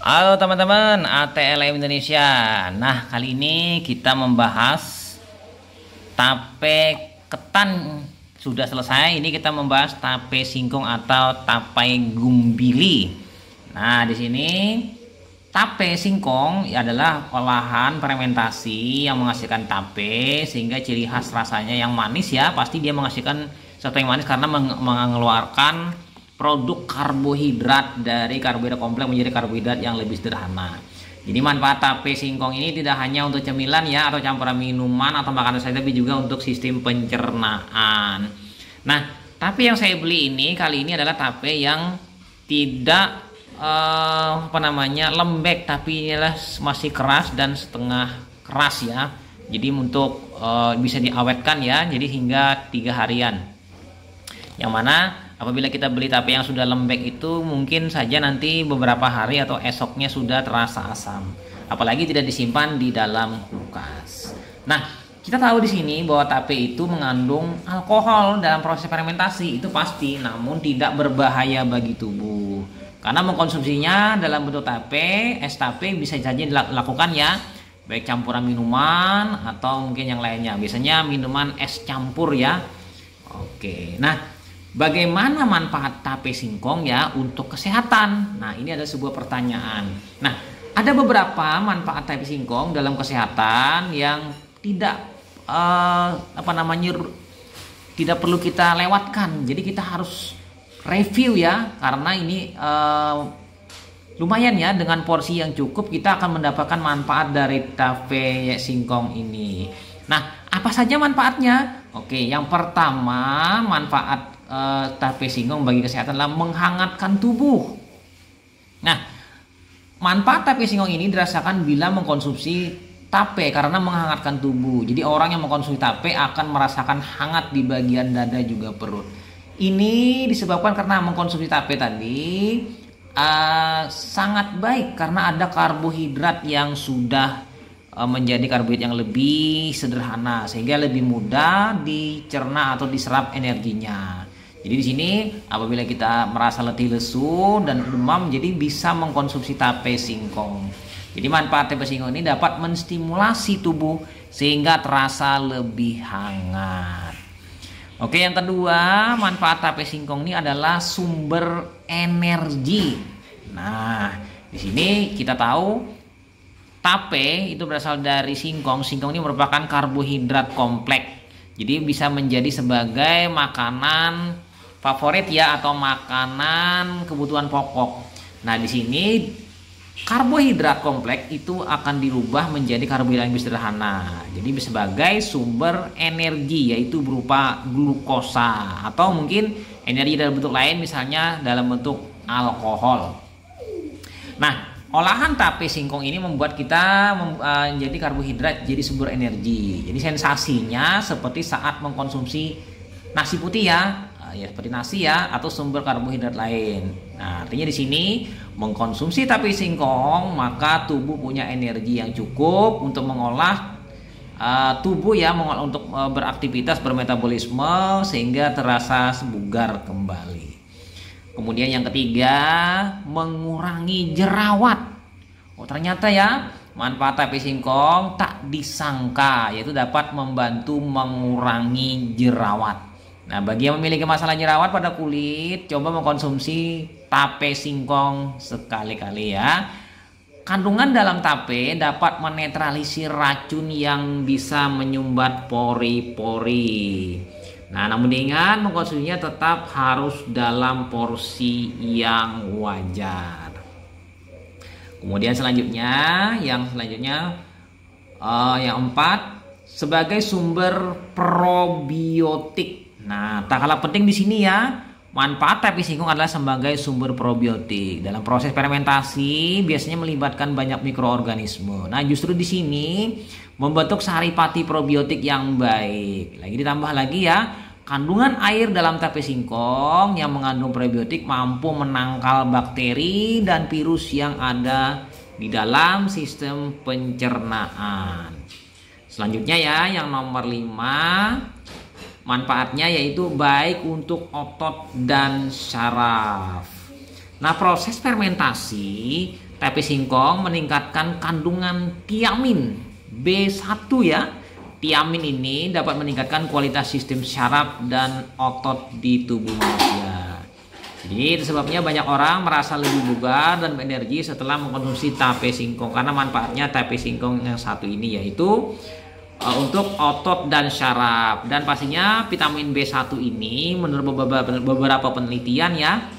Halo teman-teman ATLM Indonesia. Nah, kali ini kita membahas tape ketan sudah selesai. Ini kita membahas tape singkong atau tape gumbili. Nah, di sini tape singkong adalah olahan fermentasi yang menghasilkan tape sehingga ciri khas rasanya yang manis ya. Pasti dia menghasilkan sesuatu yang manis karena mengeluarkan produk karbohidrat dari karbohidrat kompleks menjadi karbohidrat yang lebih sederhana. Jadi manfaat tape singkong ini tidak hanya untuk cemilan ya atau campuran minuman atau makanan saja, tapi juga untuk sistem pencernaan. Nah, tape yang saya beli ini kali ini adalah tape yang tidak lembek, tapi adalah masih keras dan setengah keras ya. Jadi untuk bisa diawetkan ya, jadi hingga 3 harian. Yang mana apabila kita beli tape yang sudah lembek itu mungkin saja nanti beberapa hari atau esoknya sudah terasa asam, apalagi tidak disimpan di dalam kulkas. Nah, kita tahu di sini bahwa tape itu mengandung alkohol dalam proses fermentasi, itu pasti, namun tidak berbahaya bagi tubuh. Karena mengkonsumsinya dalam bentuk tape, es tape bisa saja dilakukan ya, baik campuran minuman atau mungkin yang lainnya. Biasanya minuman es campur ya. Oke, nah bagaimana manfaat tape singkong ya untuk kesehatan? Nah, ini ada sebuah pertanyaan. Nah, ada beberapa manfaat tape singkong dalam kesehatan yang tidak tidak perlu kita lewatkan. Jadi kita harus review ya, karena ini lumayan ya, dengan porsi yang cukup kita akan mendapatkan manfaat dari tape singkong ini. Nah, apa saja manfaatnya? Oke, yang pertama manfaat tape singkong bagi kesehatan adalah menghangatkan tubuh. Nah, manfaat tape singkong ini dirasakan bila mengkonsumsi tape karena menghangatkan tubuh. Jadi orang yang mengkonsumsi tape akan merasakan hangat di bagian dada juga perut. Ini disebabkan karena mengkonsumsi tape tadi sangat baik karena ada karbohidrat yang sudah menjadi karbohidrat yang lebih sederhana sehingga lebih mudah dicerna atau diserap energinya. Jadi di sini apabila kita merasa letih lesu dan demam, jadi bisa mengkonsumsi tape singkong. Jadi manfaat tape singkong ini dapat menstimulasi tubuh sehingga terasa lebih hangat. Oke, yang kedua, manfaat tape singkong ini adalah sumber energi. Nah, di sini kita tahu tape itu berasal dari singkong. Singkong ini merupakan karbohidrat kompleks. Jadi bisa menjadi sebagai makanan favorit ya atau makanan kebutuhan pokok. Nah, di sini karbohidrat kompleks itu akan dirubah menjadi karbohidrat yang lebih sederhana. Jadi sebagai sumber energi yaitu berupa glukosa atau mungkin energi dalam bentuk lain misalnya dalam bentuk alkohol. Nah, olahan tape singkong ini membuat kita menjadi karbohidrat jadi sumber energi. Jadi sensasinya seperti saat mengkonsumsi nasi putih ya, seperti nasi ya atau sumber karbohidrat lain. Nah, artinya di sini mengkonsumsi tape singkong maka tubuh punya energi yang cukup untuk mengolah tubuh ya, untuk beraktivitas bermetabolisme sehingga terasa bugar kembali. Kemudian yang ketiga, mengurangi jerawat. Oh, ternyata ya manfaat tape singkong tak disangka, yaitu dapat membantu mengurangi jerawat. Nah, bagi yang memiliki masalah jerawat pada kulit, coba mengkonsumsi tape singkong sekali-kali ya. Kandungan dalam tape dapat menetralisir racun yang bisa menyumbat pori-pori. Nah, namun diingat mengkonsumsinya tetap harus dalam porsi yang wajar. Kemudian yang keempat, sebagai sumber probiotik. Nah, tak kalah penting di sini ya, manfaat tape singkong adalah sebagai sumber probiotik. Dalam proses fermentasi biasanya melibatkan banyak mikroorganisme. Nah, justru di sini membentuk saripati probiotik yang baik. Lagi ditambah lagi ya, kandungan air dalam tape singkong yang mengandung probiotik mampu menangkal bakteri dan virus yang ada di dalam sistem pencernaan. Selanjutnya ya, yang nomor 5, manfaatnya yaitu baik untuk otot dan syaraf. Nah, proses fermentasi tape singkong meningkatkan kandungan tiamin B1 ya. Tiamin ini dapat meningkatkan kualitas sistem syaraf dan otot di tubuh manusia. Jadi itu sebabnya banyak orang merasa lebih bugar dan berenergi setelah mengkonsumsi tape singkong, karena manfaatnya tape singkong yang satu ini yaitu untuk otot dan syaraf. Dan pastinya vitamin B1 ini menurut beberapa penelitian ya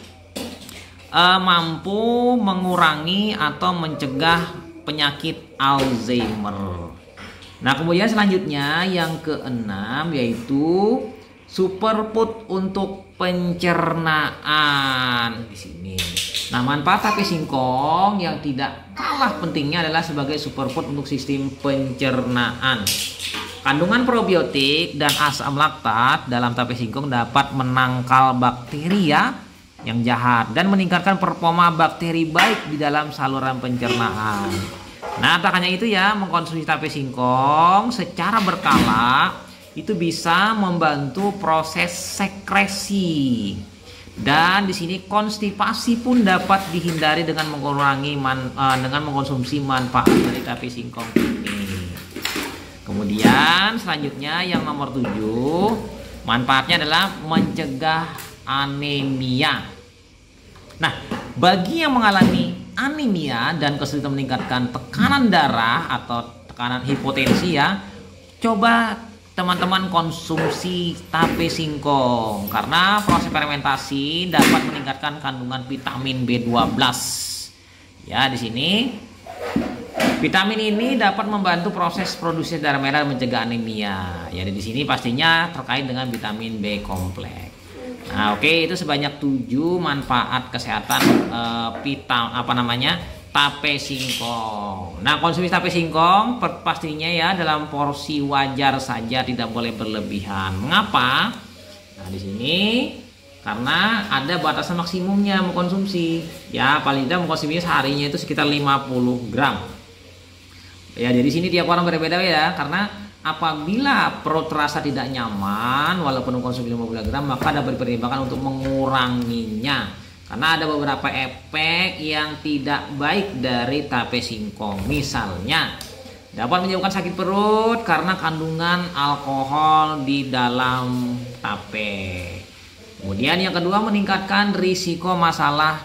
mampu mengurangi atau mencegah penyakit Alzheimer. Nah, kemudian selanjutnya yang keenam yaitu superfood untuk pencernaan di sini. Nah, manfaat tape singkong yang tidak kalah pentingnya adalah sebagai superfood untuk sistem pencernaan. Kandungan probiotik dan asam laktat dalam tape singkong dapat menangkal bakteri ya yang jahat dan meningkatkan performa bakteri baik di dalam saluran pencernaan. Nah, tak hanya itu ya, mengkonsumsi tape singkong secara berkala itu bisa membantu proses sekresi. Dan di sini konstipasi pun dapat dihindari dengan dengan mengkonsumsi manfaat dari tape singkong ini. Kemudian selanjutnya yang nomor 7, manfaatnya adalah mencegah anemia. Nah, bagi yang mengalami anemia dan kesulitan meningkatkan tekanan darah atau tekanan hipotensi ya, coba teman-teman konsumsi tape singkong karena proses fermentasi dapat meningkatkan kandungan vitamin B12. Ya, di sini vitamin ini dapat membantu proses produksi darah merah dan mencegah anemia. Ya, di sini pastinya terkait dengan vitamin B kompleks. Nah, oke, itu sebanyak 7 manfaat kesehatan tape singkong. Nah, konsumsi tape singkong pastinya ya dalam porsi wajar saja, tidak boleh berlebihan. Mengapa? Nah, di sini karena ada batasan maksimumnya mengkonsumsi. Ya, paling tidak mengkonsumsinya seharinya itu sekitar 50 gram. Ya, jadi sini tiap orang berbeda ya, karena apabila perut terasa tidak nyaman walaupun mengkonsumsi 50 gram, maka dapat dipertimbangkan untuk menguranginya karena ada beberapa efek yang tidak baik dari tape singkong. Misalnya dapat menyebabkan sakit perut karena kandungan alkohol di dalam tape. Kemudian yang kedua, meningkatkan risiko masalah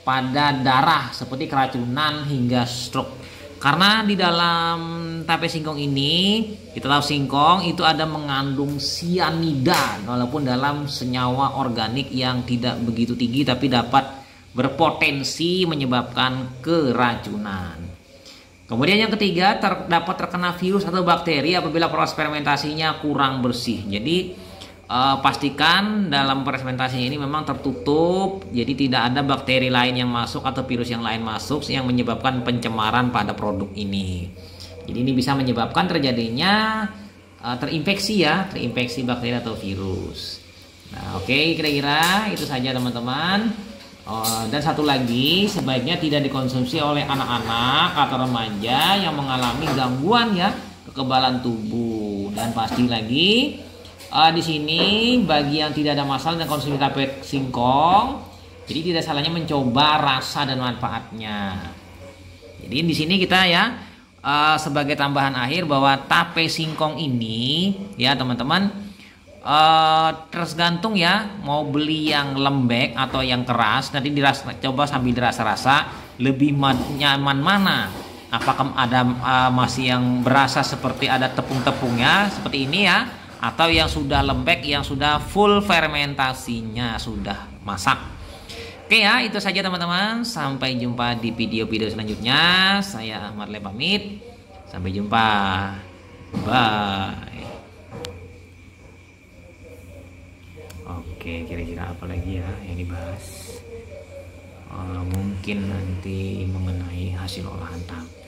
pada darah seperti keracunan hingga stroke. Karena di dalam tape singkong ini, kita tahu singkong itu ada mengandung sianida, walaupun dalam senyawa organik yang tidak begitu tinggi tapi dapat berpotensi menyebabkan keracunan. Kemudian yang ketiga, dapat terkena virus atau bakteri apabila proses fermentasinya kurang bersih. Jadi pastikan dalam fermentasi ini memang tertutup, jadi tidak ada bakteri lain yang masuk atau virus yang lain masuk yang menyebabkan pencemaran pada produk ini. Jadi ini bisa menyebabkan terjadinya terinfeksi bakteri atau virus. Nah, oke, kira-kira itu saja teman-teman. Dan satu lagi, sebaiknya tidak dikonsumsi oleh anak-anak atau remaja yang mengalami gangguan ya kekebalan tubuh. Dan pasti lagi di sini bagi yang tidak ada masalah dengan konsumsi tape singkong, jadi tidak salahnya mencoba rasa dan manfaatnya. Jadi di sini kita ya sebagai tambahan akhir bahwa tape singkong ini ya teman-teman tergantung ya mau beli yang lembek atau yang keras. Nanti coba sambil dirasa-rasa lebih nyaman mana. Apakah ada masih yang berasa seperti ada tepung-tepungnya seperti ini ya, atau yang sudah lembek, yang sudah full fermentasinya, sudah masak. Oke ya, itu saja teman-teman. Sampai jumpa di video-video selanjutnya. Saya Ahmad Le pamit. Sampai jumpa. Bye. Oke, kira-kira apa lagi ya yang dibahas? Mungkin nanti mengenai hasil olahan tape.